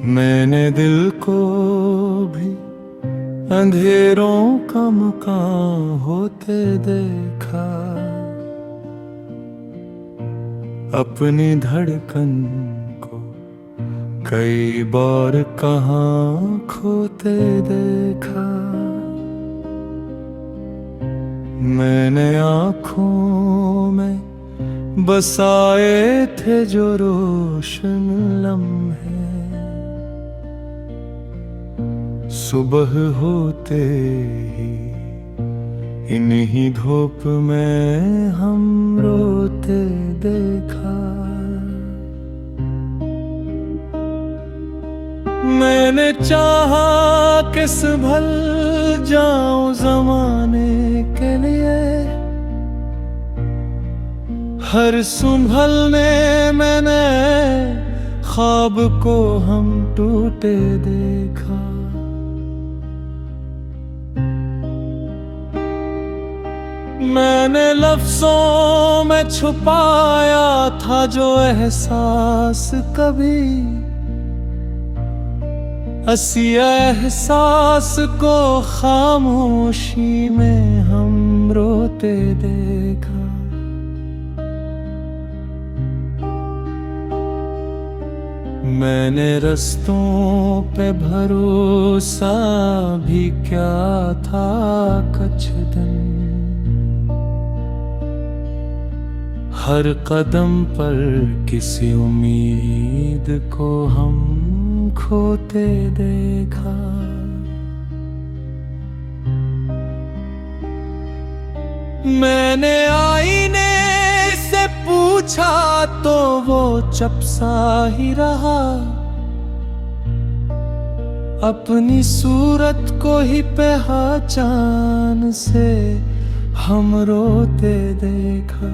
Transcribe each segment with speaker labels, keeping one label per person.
Speaker 1: मैंने दिल को भी अंधेरों का मकान होते देखा। अपनी धड़कन को कई बार कहाँ खोते देखा। मैंने आँखों में बसाए थे जो रोशन लम्हे, सुबह होते ही इन्हीं धूप में हम रोते देखा। मैंने चाहा कि संभल जाऊं ज़माने के लिए, हर संभलने मैंने ख्वाब को हम टूटे देखा। मैंने लफ्ज़ों में छुपाया था जो एहसास कभी, असी एहसास को खामोशी में हम रोते देखा। मैंने रस्तों पे भरोसा भी क्या था कुछ दिन, हर कदम पर किसी उम्मीद को हम खोते देखा। मैंने आईने से पूछा तो वो चुप सा ही रहा, अपनी सूरत को ही पहचान से हम रोते देखा।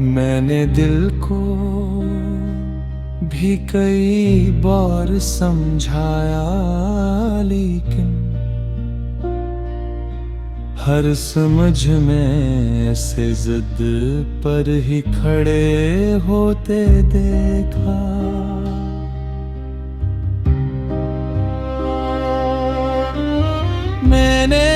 Speaker 1: मैंने दिल को भी कई बार समझाया, लेकिन हर समझ में ऐसे जिद पर ही खड़े होते देखा। मैंने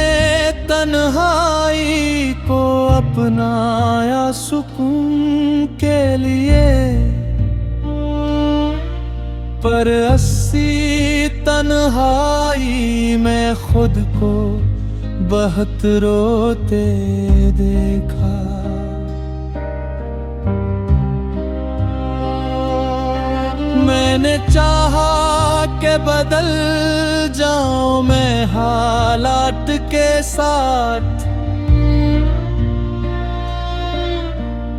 Speaker 1: तन्हाई को अपनाया सुकून के लिए, पर अस्सी तन्हाई में खुद को बहुत रोते देखा। मैंने चाहा कि बदल जाऊं मैं हालात के साथ,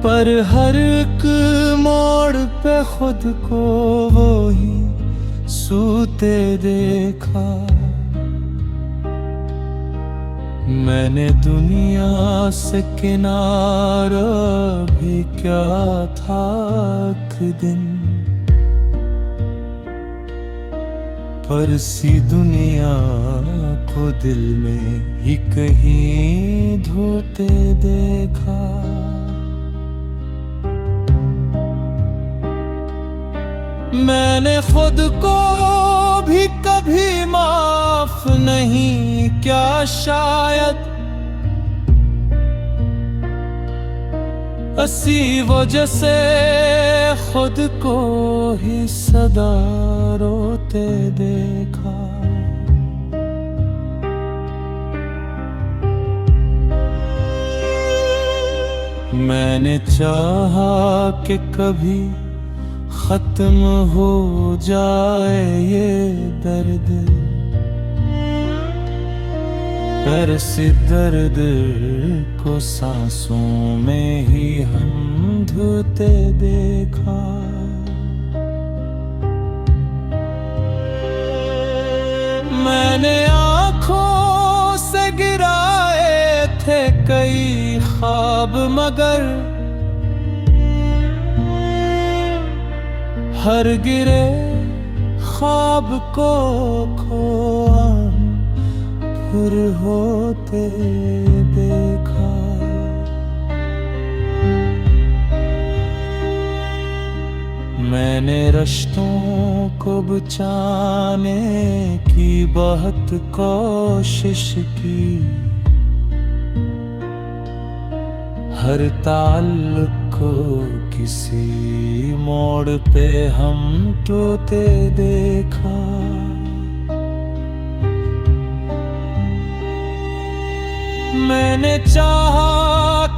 Speaker 1: पर हर एक मोड़ पे खुद को वो ही सूते देखा। मैंने दुनिया से किनारा भी क्या था एक दिन, पर सी दुनिया को दिल में ही कहीं धोते देखा। मैंने खुद को भी कभी माफ नहीं क्या शायद, असी वजह से खुद को ही सदा रोते देखा। मैंने चाहा कि कभी खत्म हो जाए ये दर्द, पर इस दर्द को सांसों में ही हम धोते देखा। मैंने आँखों से गिराए थे कई ख्वाब, मगर हर गिरे ख्वाब को खोआ फिर होते देखा। मैंने रिश्तों को बचाने की बहुत कोशिश की, हर ताल्लुक को किसी मोड़ पे हम टूटे देखा। मैंने चाहा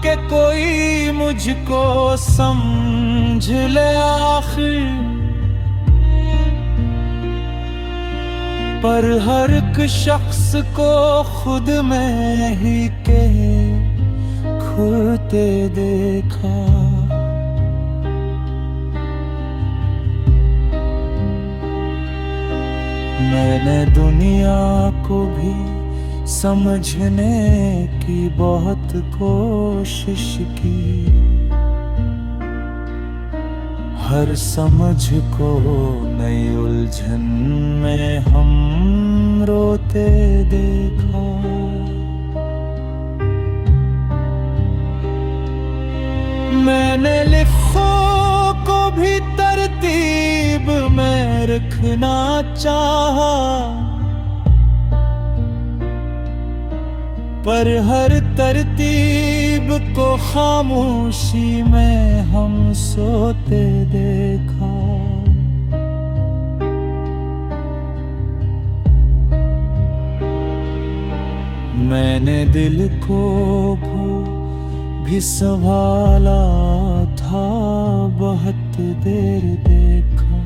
Speaker 1: कि कोई मुझको समझ ले आखिर, पर हर एक शख्स को खुद में ही के खोते देखा। मैंने दुनिया को भी समझने की बहुत कोशिश की, हर समझ को नई उलझन में हम रोते देखा। मैंने लिखों को भी तरतीब में रखना चाहा, पर हर तरतीब को खामोशी में हम सोते देखा। मैंने दिल को भी संभाला था, बहुत देर देखा,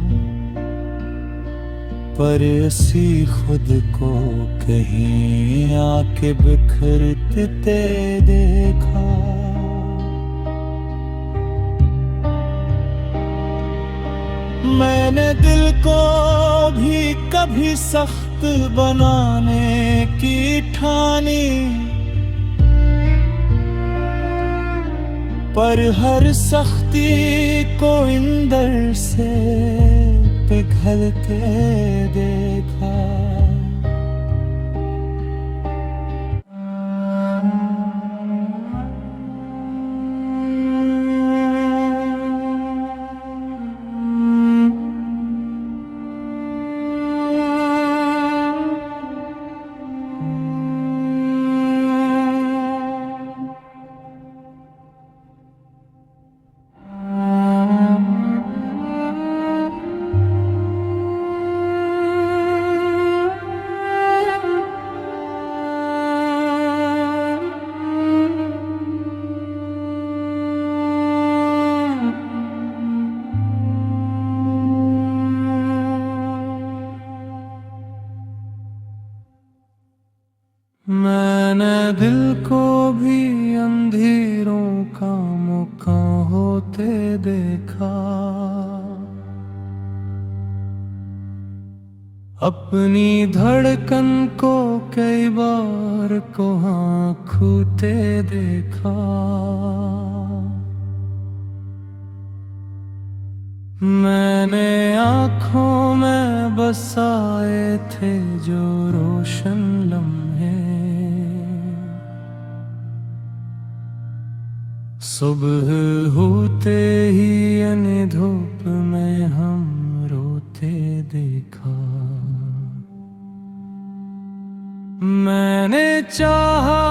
Speaker 1: पर ऐसी खुद को कहीं आके बिखरते देखा। मैंने दिल को भी कभी सख्त बनाने की ठानी, पर हर सख्ती को इंदर से पिघल के देखा। मैंने दिल को भी अंधेरों का मुका होते देखा, अपनी धड़कन को कई बार कोहां खूते देखा। मैंने आँखों में बसाए थे जो रोशन लम्हे, सुबह होते ही यानी धूप में हम रोते देखा। मैंने चाहा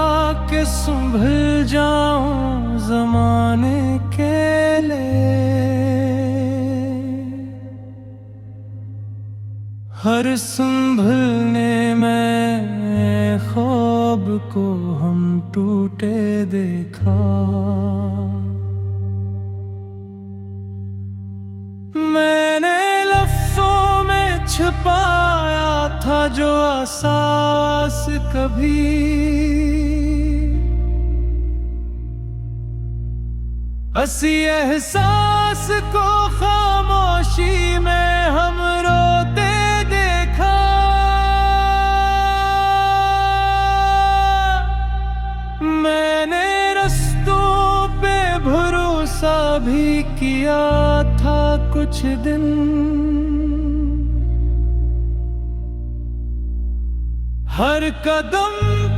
Speaker 1: कि संभल जाऊं ज़माने के लिए, हर संभलने में ख्वाब को हम टूटे देखा। मैंने लफ्ज़ों में छुपाया था जो एहसास कभी, हंसी एहसास को खामोशी में हम रोते देखा। मैंने रस्तों पे भरोसा भी किया था कुछ दिन, हर कदम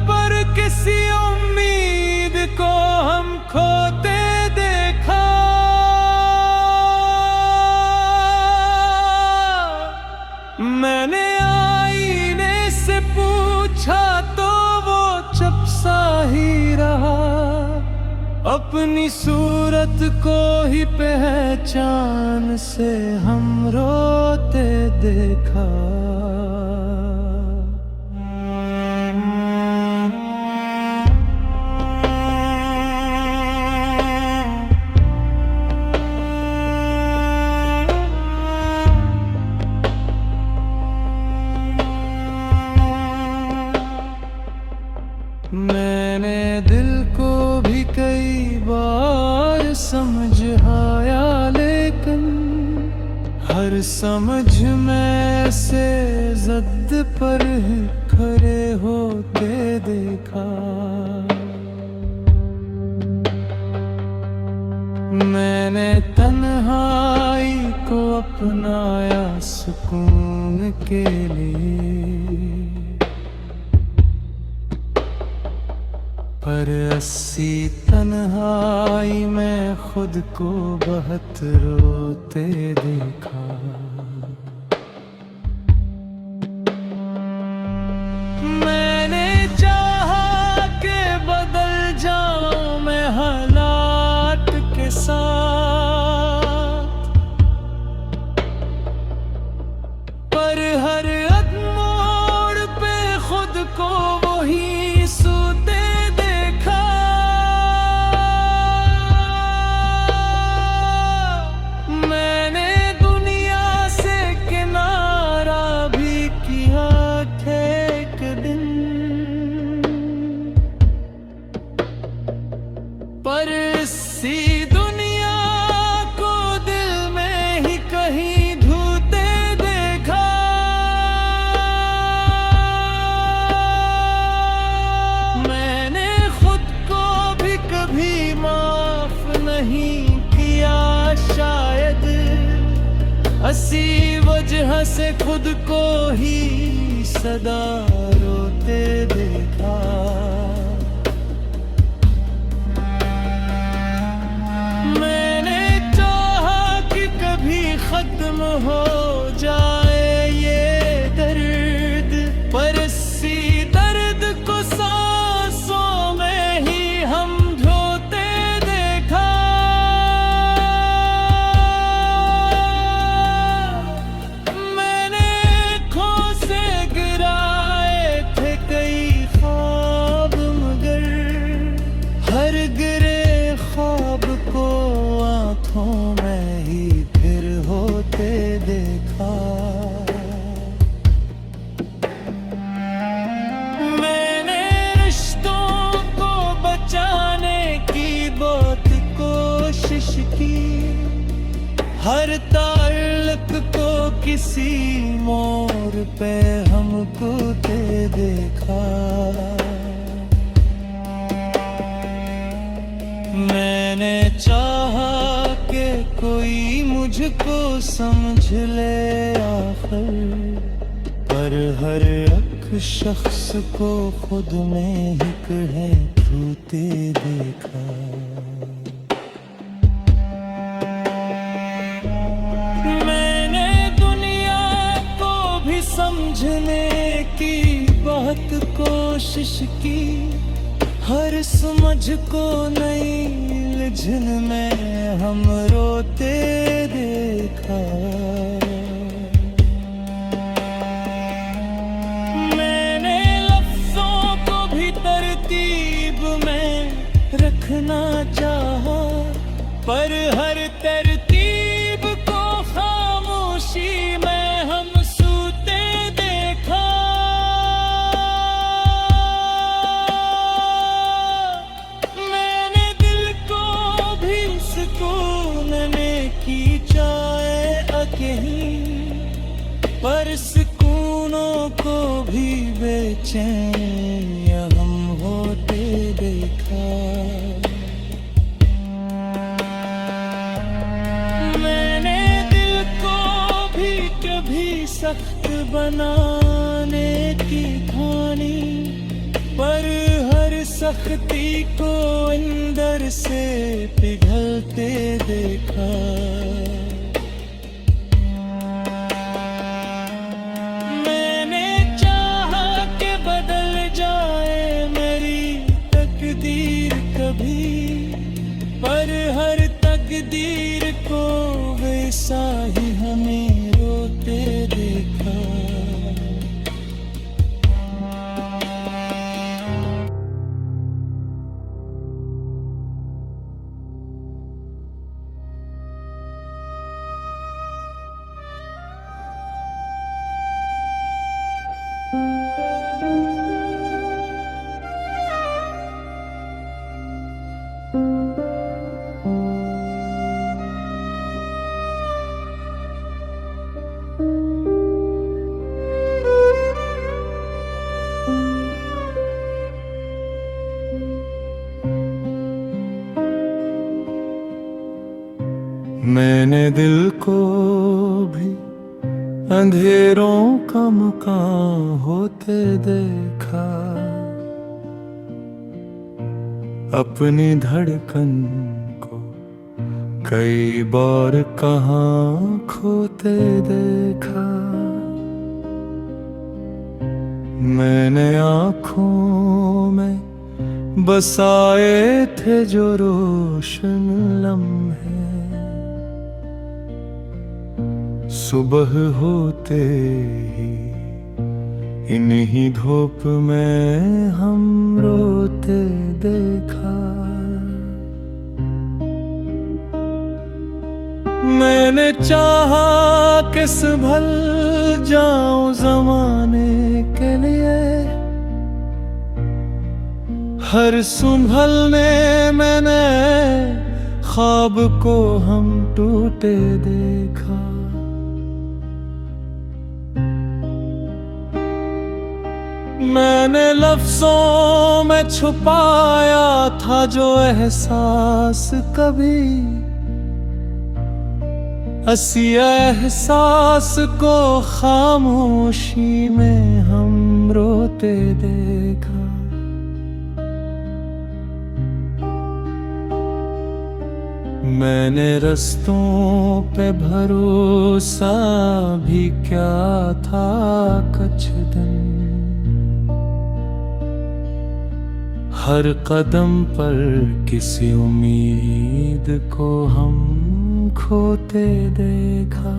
Speaker 1: पर किसी उम्मीद को हम खोते देखा। अपनी सूरत को ही पहचान से हम रोते देखा। मैंने दिल को भी कई बार समझाया, लेकिन हर समझ में से ज़िद पर ही खड़े होते देखा। मैंने तन्हाई को अपनाया सुकून के लिए, पर अस्सी तन्हाई में खुद को बहुत रोते देखा। मैंने चाहा कि बदल जाऊं मैं हालात के साथ, पर हर मोड़ पे खुद को वही सूते पर इसी दुनिया को दिल में ही कहीं धोते देखा। मैंने खुद को भी कभी माफ नहीं किया, शायद इसी वजह से खुद को ही सदा रोते देखा। खत्म हो जाए ये दर्द, पर इसी दर्द को सांसों में ही हम ढोते देखा। मैंने आँखों से गिराए थे कई ख्वाब, मगर हर गिरे ख्वाब को आँखों में ही होते देखा। मैंने रिश्तों को बचाने की बहुत कोशिश की, हर ताल्लुक को किसी मोड़ पे हमको दे देखा। मैंने चाहा कि कोई मुझको समझ ले आखिर, पर हर एक शख्स को खुद में ही कहे रोते देखा। मैंने दुनिया को भी समझने की बहुत कोशिश की, हर समझ को नई उलझन में हम रोते देखा। मैंने लफ्ज़ों को भी तरतीब में रखना चाहा, पर हर तरतीब को खामोशी में हम सूते देखा। मैंने दिल को भी सुकून में की चाहे अकेली, पर सुकूनों को भी बेचैन हम होते देखा। मैंने दिल को भी कभी सख्त बनाने की ठानी, पर हर सख्ती को अंदर से पिघलते देखा। मैंने चाहा कि बदल जाए मेरी तकदीर कभी, तकदीर को वैसा ही हमें रोते देखा। मैंने दिल को भी अंधेरों का मकान होते देखा। अपनी धड़कन को कई बार कहाँ खोते देखा। मैंने आँखों में बसाए थे जो रोशन लम्हे, सुबह होते ही इन्हीं धूप में हम रोते देखा। मैंने चाहा कि संभल जाऊं ज़माने के लिए, हर संभलने मैंने ख्वाब को हम टूटे देखा। मैंने लफ्जों में छुपाया था जो एहसास कभी, असी एहसास को खामोशी में हम रोते देखा। मैंने रस्तों पे भरोसा भी क्या था कुछ दिन, हर कदम पर किसी उम्मीद को हम खोते देखा।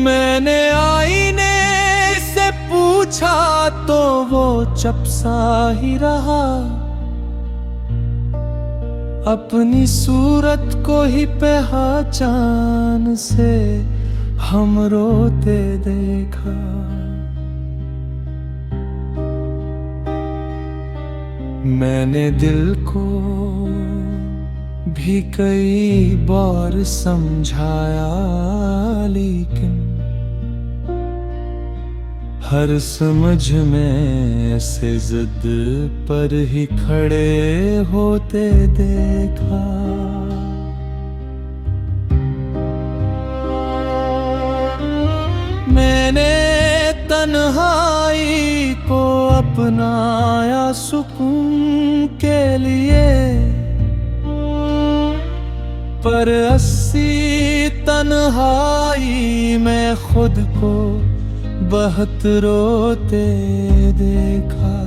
Speaker 1: मैंने आईने से पूछा तो वो चुप सा ही रहा, अपनी सूरत को ही पहचान से हम रोते देखा। मैंने दिल को भी कई बार समझाया, लेकिन हर समझ में ऐसे जिद पर ही खड़े होते देखा। मैंने तन्हाई को अपनाया सुकून के लिए, पर अस्सी तन्हाई में खुद को बहुत रोते देखा।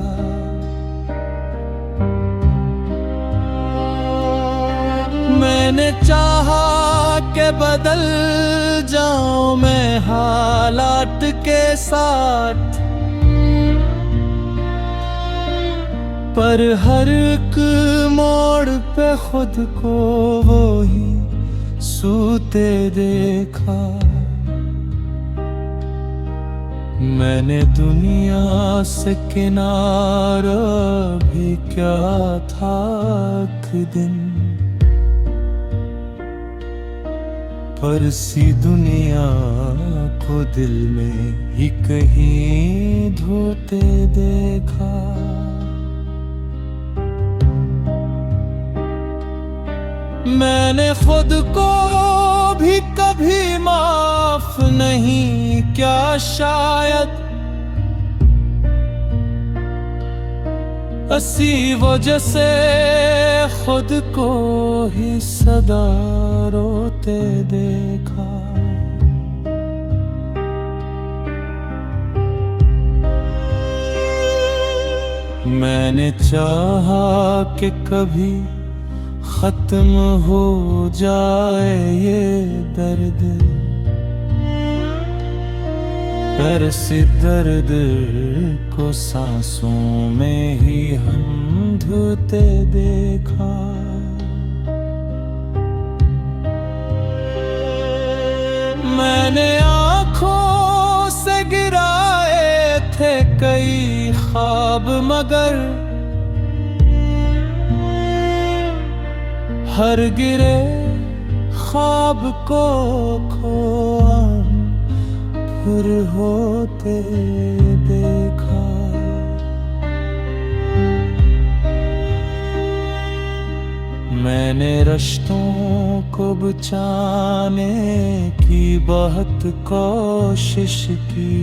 Speaker 1: मैंने चाहा कि बदल जाऊं मैं हालात के साथ, पर हर एक मोड़ पे खुद को वो ही सूते देखा। मैंने दुनिया से किनारा भी क्या था एक दिन, पर सी दुनिया को दिल में ही कहीं धोते देखा। मैंने खुद को भी कभी माफ नहीं क्या शायद, इसी वजह से खुद को ही सदा रोते देखा। मैंने चाहा कि कभी खत्म हो जाए ये दर्द, पर इस दर्द को सांसों में ही हम धुते देखा। मैंने आँखों से गिराए थे कई ख्वाब, मगर हर गिरे ख्वाब को खोआ फिर होते देखा। मैंने रिश्तों को बचाने की बहुत कोशिश की,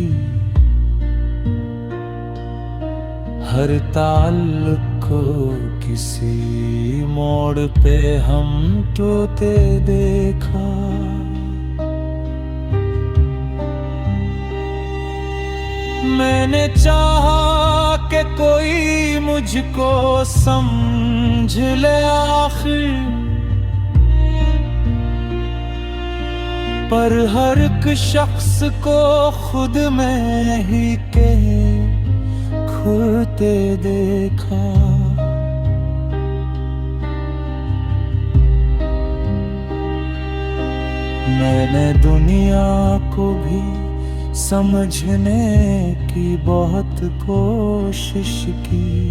Speaker 1: हर ताल्लुक को किसी मोड़ पे हम टूटे देखा। मैंने चाहा कि कोई मुझको समझ ले आखिर, पर हर एक शख्स को खुद में ही के खोते देखा। मैंने दुनिया को भी समझने की बहुत कोशिश की,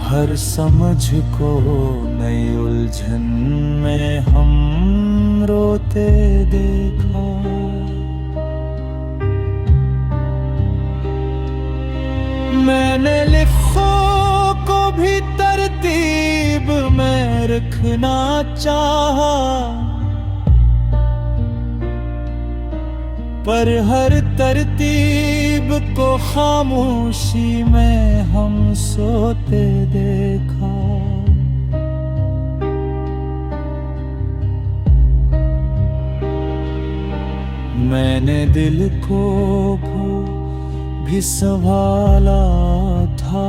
Speaker 1: हर समझ को नई उलझन में हम रोते देखा। मैंने लिखों को भी तरतीब में रखना चाहा, पर हर तरतीब को खामोशी में हम सोते देखा। मैंने दिल को भी संभाला था,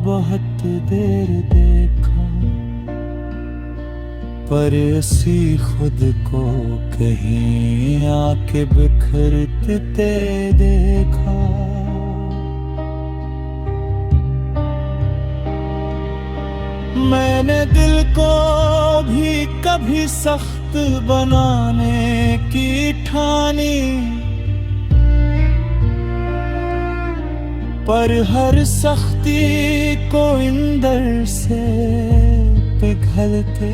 Speaker 1: बहुत देर देखा, पर इसी खुद को कहीं आके बिखरते देखा। मैंने दिल को भी कभी सख्त बनाने की ठानी, पर हर सख्ती को इंदर से पिघलते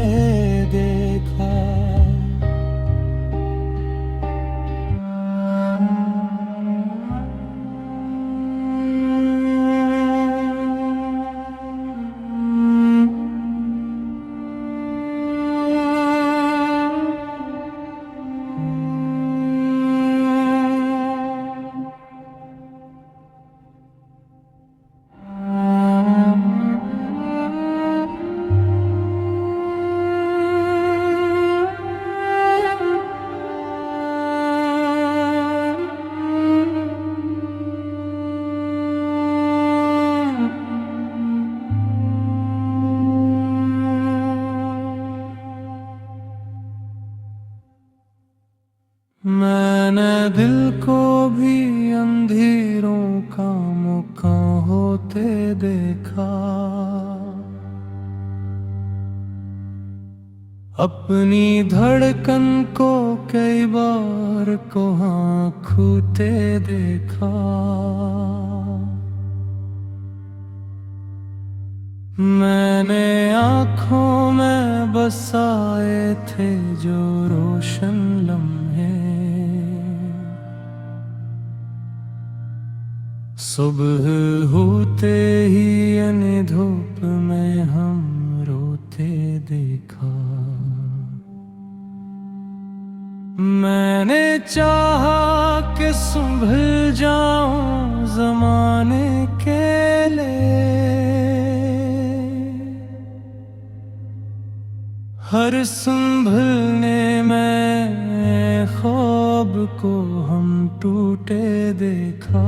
Speaker 1: देखा। मैंने दिल को भी अंधेरों का मुका होते देखा, अपनी धड़कन को कई बार को आँखोते देखा। मैंने आँखों में बसाए थे जो रोशन लम्हे, सुबह होते ही यानी धूप में हम रोते देखा। मैंने चाहा कि संभल जाऊं ज़माने के लिए, हर संभलने में ख्वाब को हम टूटे देखा।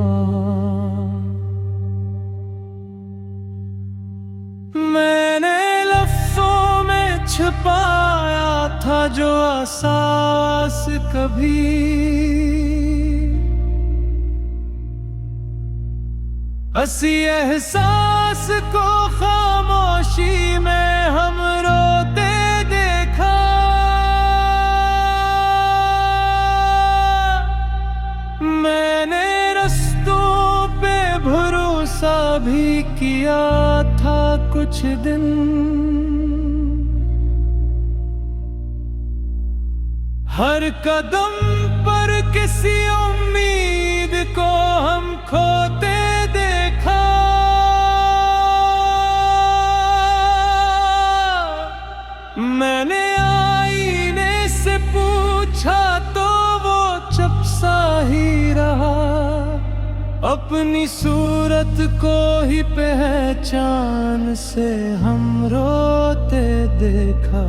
Speaker 1: कुछ पाया था जो एहसास कभी हंसी एहसास को खामोशी में हम रोते देखा। मैंने रस्तों पे भरोसा भी किया था कुछ दिन, हर कदम पर किसी उम्मीद को हम खोते देखा। मैंने आईने से पूछा तो वो चुप सा ही रहा, अपनी सूरत को ही पहचान से हम रोते देखा।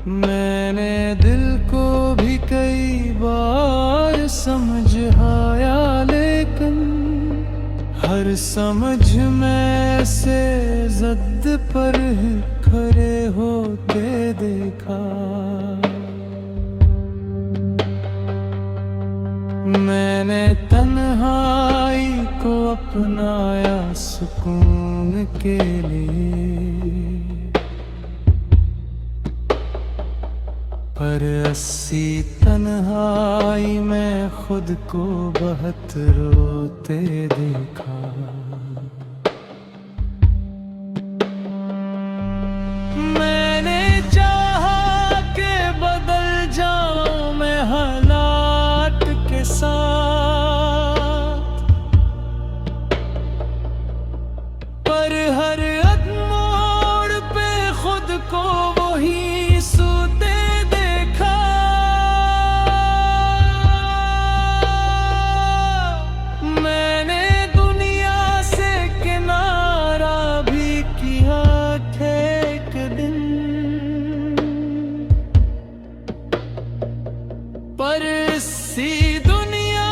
Speaker 1: मैंने दिल को भी कई बार समझाया, लेकिन हर समझ में से जिद पर ही खड़े होते देखा। मैंने तन्हाई को अपनाया सुकून के लिए, पर अस्सी तन्हाई में खुद को बहुत रोते देखा। मैंने चाहा कि बदल जाऊं मैं हालात के साथ, पर हर मोड़ पे खुद को वही सोते पर इसी दुनिया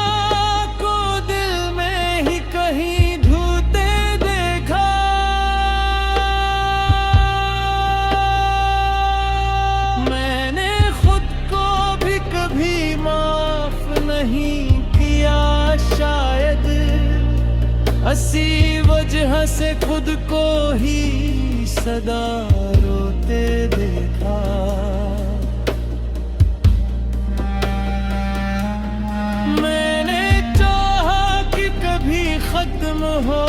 Speaker 1: को दिल में ही कहीं ढूंढते देखा। मैंने खुद को भी कभी माफ नहीं किया, शायद इसी वजह से खुद को ही सदा रोते देखा। खत्म हो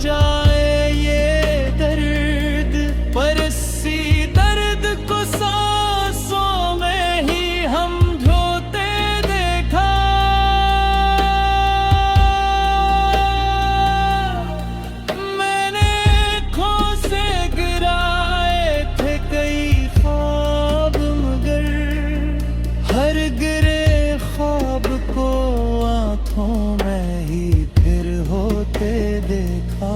Speaker 1: जाए ये दर्द, पर इसी दर्द को सांसों में ही हम ढोते देखा। मैंने आँखों से गिराए थे कई ख्वाब, मगर हर गिरे ख्वाब को आँखों में ही होते देखा।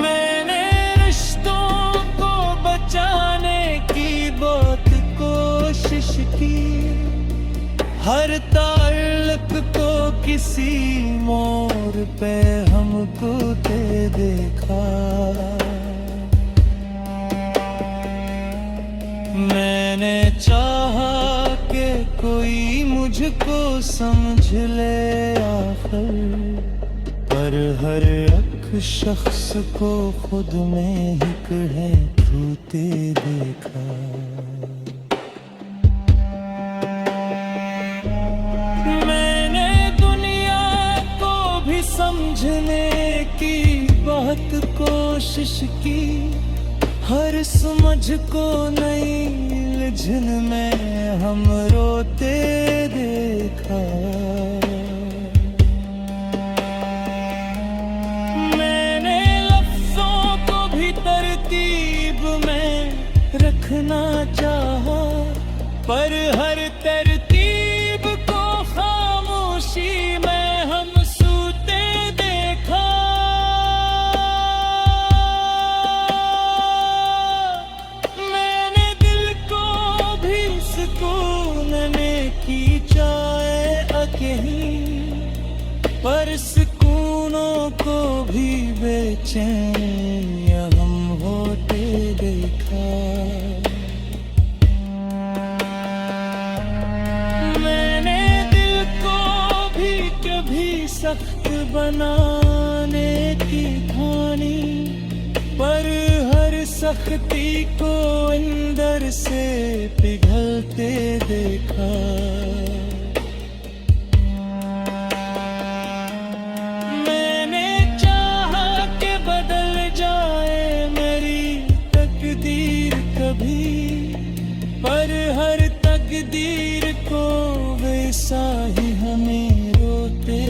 Speaker 1: मैंने रिश्तों को बचाने की बहुत कोशिश की, हर ताल्लुक को किसी मोड़ पे हमको दे देखा। मैंने चाहा कि कोई मुझको समझ ले आखिर, पर हर एक शख्स को खुद में ही कहे टूटे देखा। मैंने दुनिया को भी समझने की बहुत कोशिश की, हर समझ को नई उलझन में हम रोते देखा। मैंने लफ्जों को भी तरतीब में रखना चाहा, पर हर तरतीब को खामोशी में हम सूते पर सुकूनों को भी बेचैन हम होते देखा। मैंने दिल को भी कभी सख्त बनाने की ठानी, पर हर सख्ती को अंदर से पिघलते देखा। मैंने चाहा कि बदल जाए मेरी तकदीर कभी, पर हर तकदीर को वैसा ही हमें रोते